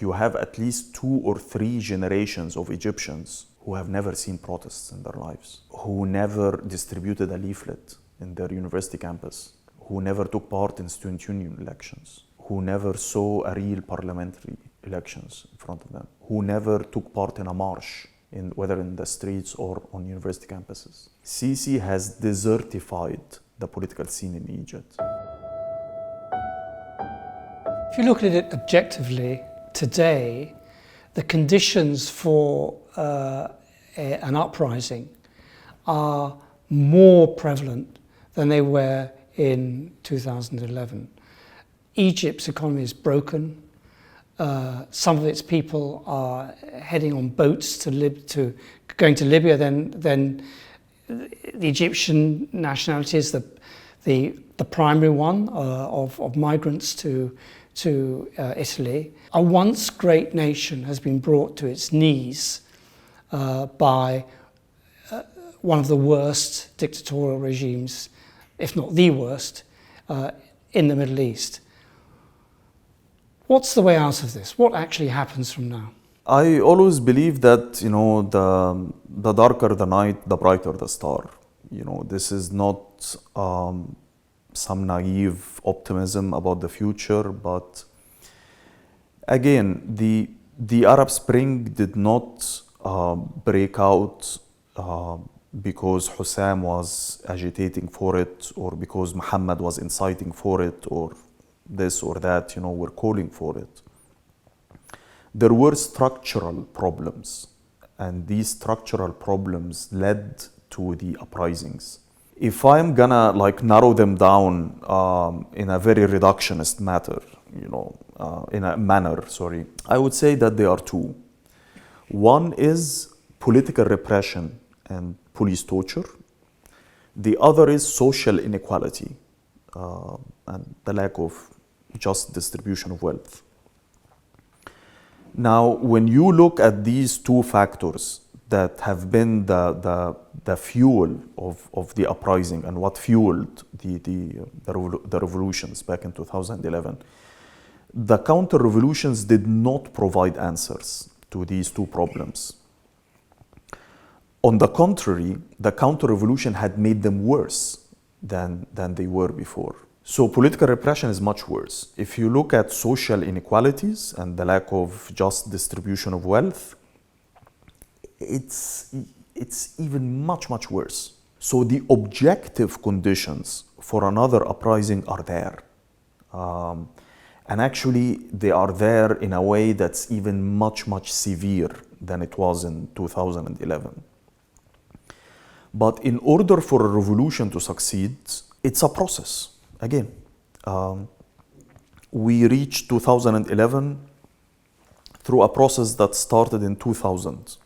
You have at least 2 or 3 generations of Egyptians who have never seen protests in their lives, who never distributed a leaflet in their university campus, who never took part in student union elections, who never saw a real parliamentary elections in front of them, who never took part in a march, whether in the streets or on university campuses. Sisi has desertified the political scene in Egypt. If you look at it objectively, today, the conditions for an uprising are more prevalent than they were in 2011. Egypt's economy is broken. Some of its people are heading on boats going to Libya. Then the Egyptian nationality is the primary one of migrants to Italy. A once great nation has been brought to its knees by one of the worst dictatorial regimes, if not the worst, in the Middle East. What's the way out of this? What actually happens from now? I always believe that, the darker the night, the brighter the star. This is not some naive optimism about the future, but again, the Arab Spring did not break out because Hossam was agitating for it, or because Muhammad was inciting for it, or this or that, we're calling for it. There were structural problems, and these structural problems led to the uprisings. If I'm gonna narrow them down in a very reductionist manner, I would say that there are 2. One is political repression and police torture. The other is social inequality and the lack of just distribution of wealth. Now, when you look at these 2 factors that have been the fuel of the uprising and what fueled the revolutions back in 2011, the counter-revolutions did not provide answers to these 2 problems. On the contrary, the counter-revolution had made them worse than they were before. So political repression is much worse. If you look at social inequalities and the lack of just distribution of wealth, it's even much, much worse. So the objective conditions for another uprising are there. And actually, they are there in a way that's even much, much severe than it was in 2011. But in order for a revolution to succeed, it's a process. Again, we reached 2011 through a process that started in 2000,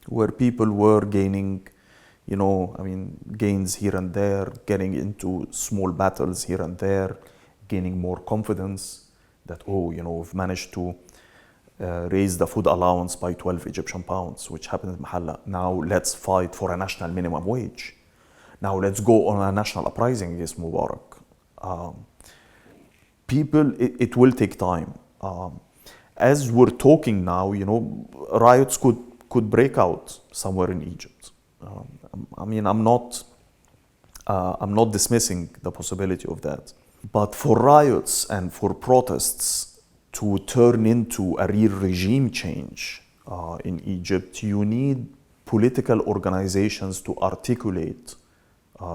where people were gaining, gains here and there, getting into small battles here and there, gaining more confidence that, we've managed to raise the food allowance by 12 Egyptian pounds, which happened in Mahalla. Now let's fight for a national minimum wage. Now let's go on a national uprising against Mubarak. It will take time. As we're talking now, riots could break out somewhere in Egypt. I'm not dismissing the possibility of that. But for riots and for protests to turn into a real regime change in Egypt, you need political organizations to articulate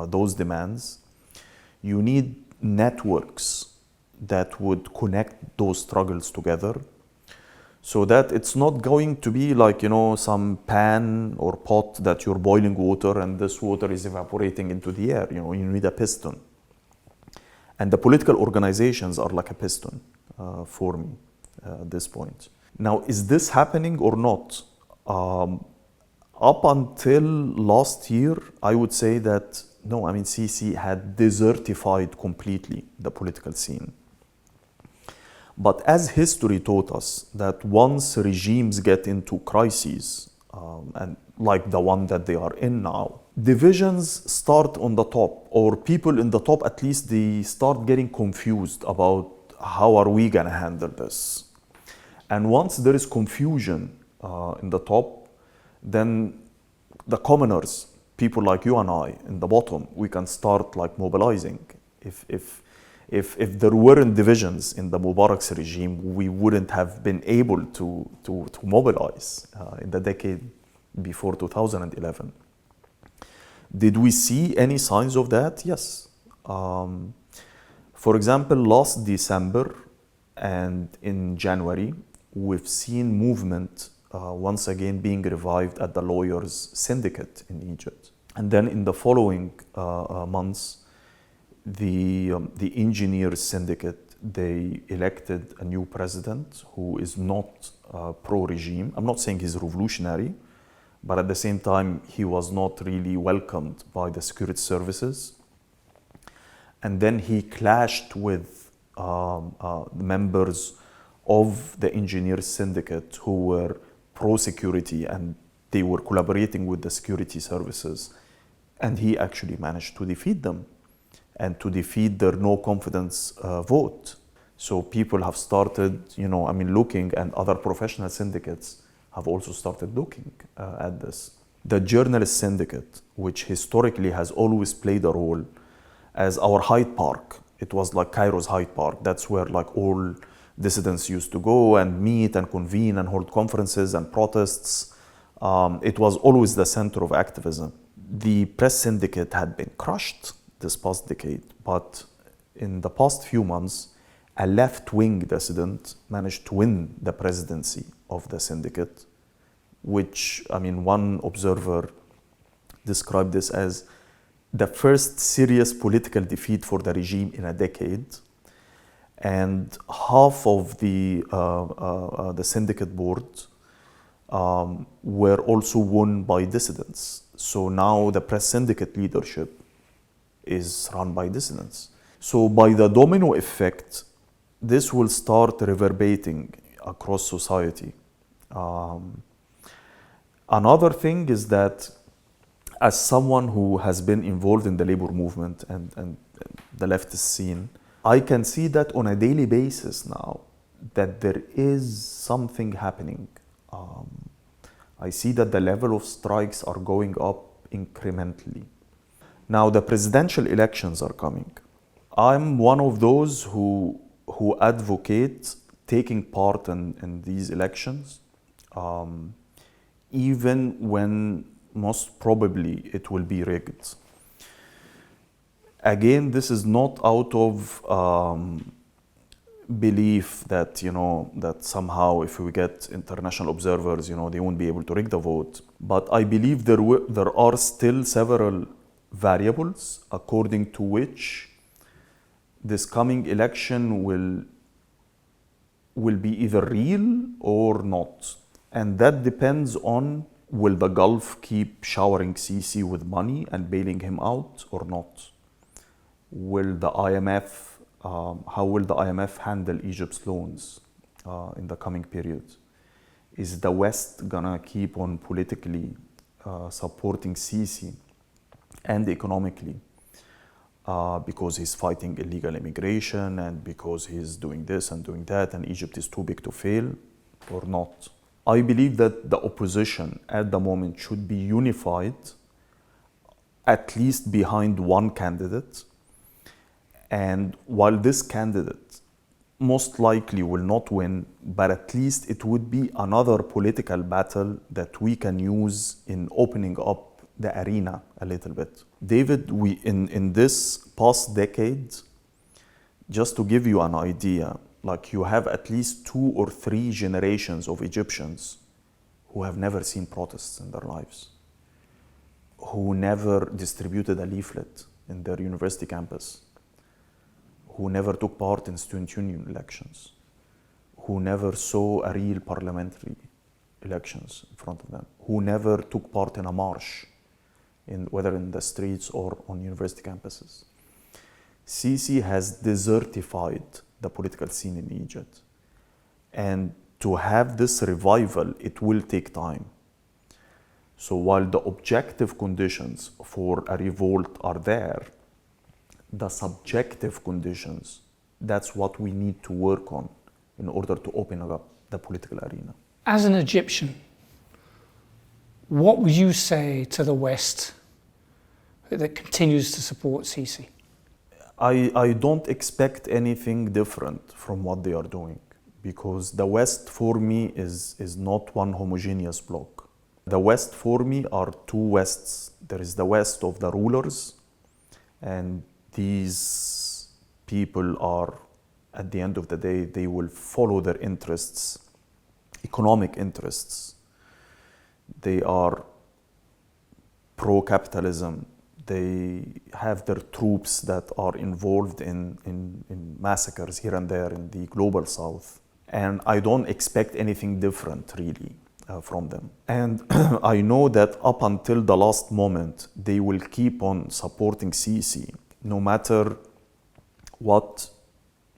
those demands. You need networks that would connect those struggles together, so that it's not going to be some pan or pot that you're boiling water and this water is evaporating into the air. You need a piston. And the political organizations are like a piston for me at this point. Now, is this happening or not? Up until last year, I would say that no, Sisi had desertified completely the political scene. But as history taught us, that once regimes get into crises, and like the one that they are in now, divisions start on the top, or people in the top at least, they start getting confused about how are we gonna handle this. And once there is confusion in the top, then the commoners, people like you and I in the bottom, we can start like mobilizing. If there weren't divisions in the Mubarak's regime, we wouldn't have been able to mobilize in the decade before 2011. Did we see any signs of that? Yes. For example, last December and in January, we've seen movement once again being revived at the lawyers' syndicate in Egypt. And then in the following months, the engineers syndicate, they elected a new president who is not pro-regime. I'm not saying he's revolutionary, but at the same time, he was not really welcomed by the security services. And then he clashed with members of the engineers syndicate who were pro-security, and they were collaborating with the security services. And he actually managed to defeat them and to defeat their no confidence vote. So people have started, looking, and other professional syndicates have also started looking at this. The journalist syndicate, which historically has always played a role as our Hyde Park. It was like Cairo's Hyde Park. That's where like all dissidents used to go and meet and convene and hold conferences and protests. It was always the center of activism. The press syndicate had been crushed this past decade, but in the past few months, a left-wing dissident managed to win the presidency of the syndicate, which, one observer described this as the first serious political defeat for the regime in a decade. And half of the syndicate board were also won by dissidents. So now the press syndicate leadership is run by dissidents. So by the domino effect, this will start reverberating across society. Another thing is that as someone who has been involved in the labor movement and the leftist scene, I can see that on a daily basis now, that there is something happening. I see that the level of strikes are going up incrementally. Now the presidential elections are coming. I'm one of those who advocate taking part in these elections, even when most probably it will be rigged. Again, this is not out of belief that that somehow if we get international observers, they won't be able to rig the vote. But I believe there are still several variables according to which this coming election will be either real or not. And that depends on, will the Gulf keep showering Sisi with money and bailing him out or not? Will the IMF, how will the IMF handle Egypt's loans in the coming period? Is the West gonna keep on politically supporting Sisi and economically because he's fighting illegal immigration and because he's doing this and doing that and Egypt is too big to fail or not? I believe that the opposition at the moment should be unified, at least behind one candidate. And while this candidate most likely will not win, but at least it would be another political battle that we can use in opening up the arena a little bit. David, we in this past decade, just to give you an idea, like you have at least 2 or 3 generations of Egyptians who have never seen protests in their lives, who never distributed a leaflet in their university campus, who never took part in student union elections, who never saw a real parliamentary elections in front of them, who never took part in a march, whether in the streets or on university campuses. Sisi has desertified the political scene in Egypt. And to have this revival, it will take time. So while the objective conditions for a revolt are there, the subjective conditions, that's what we need to work on in order to open it up. the political arena. As an Egyptian, what would you say to the West that continues to support Sisi? I don't expect anything different from what they are doing, because the West for me is not one homogeneous bloc. The West for me are two Wests. There is the West of the rulers, and these people are, at the end of the day, they will follow their interests, economic interests. They are pro-capitalism. They have their troops that are involved in massacres here and there in the global south. And I don't expect anything different, really, from them. And I know that up until the last moment, they will keep on supporting Sisi, no matter what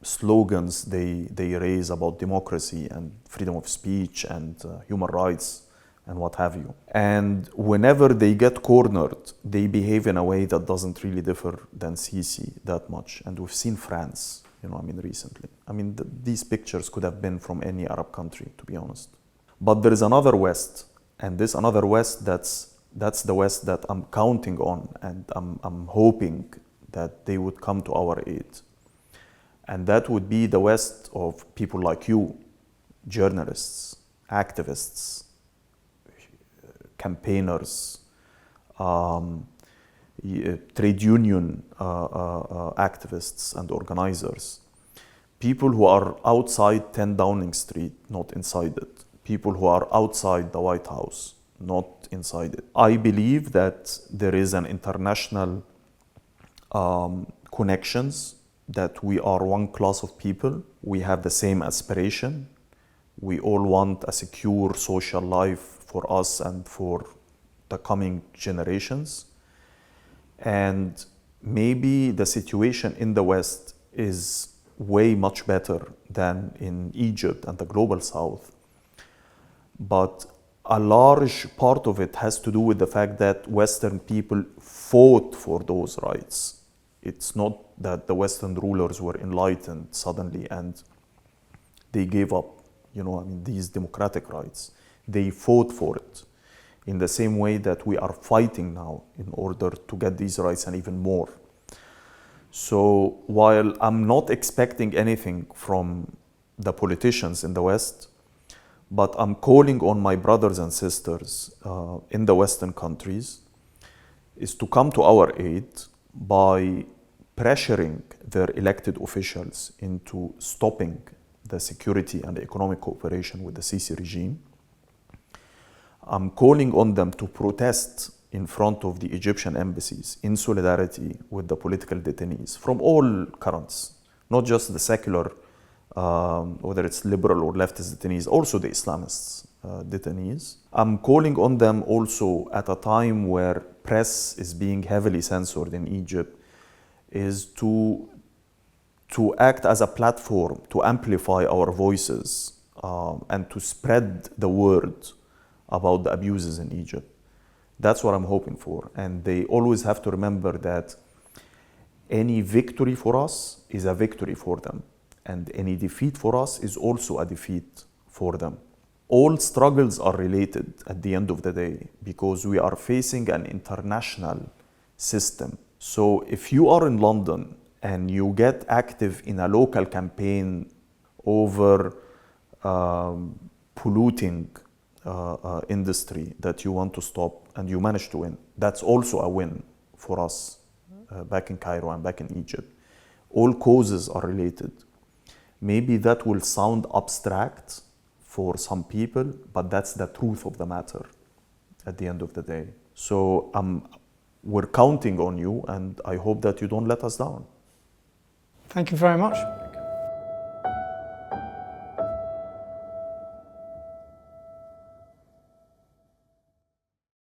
slogans they raise about democracy and freedom of speech and human rights and what have you. And whenever they get cornered, they behave in a way that doesn't really differ than Sisi that much. And we've seen France, recently. These pictures could have been from any Arab country, to be honest. But there is another West, and this another West, that's the West that I'm counting on, and I'm hoping that they would come to our aid. And that would be the West of people like you, journalists, activists, campaigners, trade union activists and organizers, people who are outside 10 Downing Street, not inside it, people who are outside the White House, not inside it. I believe that there is an international connections, that we are one class of people. We have the same aspiration. We all want a secure social life for us and for the coming generations. And maybe the situation in the West is way much better than in Egypt and the global South. But a large part of it has to do with the fact that Western people fought for those rights. It's not that the Western rulers were enlightened suddenly and they gave up, these democratic rights. They fought for it in the same way that we are fighting now in order to get these rights and even more. So while I'm not expecting anything from the politicians in the West, but I'm calling on my brothers and sisters in the Western countries is to come to our aid by pressuring their elected officials into stopping the security and economic cooperation with the Sisi regime. I'm calling on them to protest in front of the Egyptian embassies in solidarity with the political detainees from all currents, not just the secular, whether it's liberal or leftist detainees, also the Islamists detainees. I'm calling on them also at a time where press is being heavily censored in Egypt, is to act as a platform to amplify our voices and to spread the word about the abuses in Egypt. That's what I'm hoping for. And they always have to remember that any victory for us is a victory for them. And any defeat for us is also a defeat for them. All struggles are related at the end of the day because we are facing an international system. So if you are in London and you get active in a local campaign over polluting industry that you want to stop and you manage to win, that's also a win for us back in Cairo and back in Egypt. All causes are related. Maybe that will sound abstract for some people, but that's the truth of the matter at the end of the day. So we're counting on you, and I hope that you don't let us down. Thank you very much.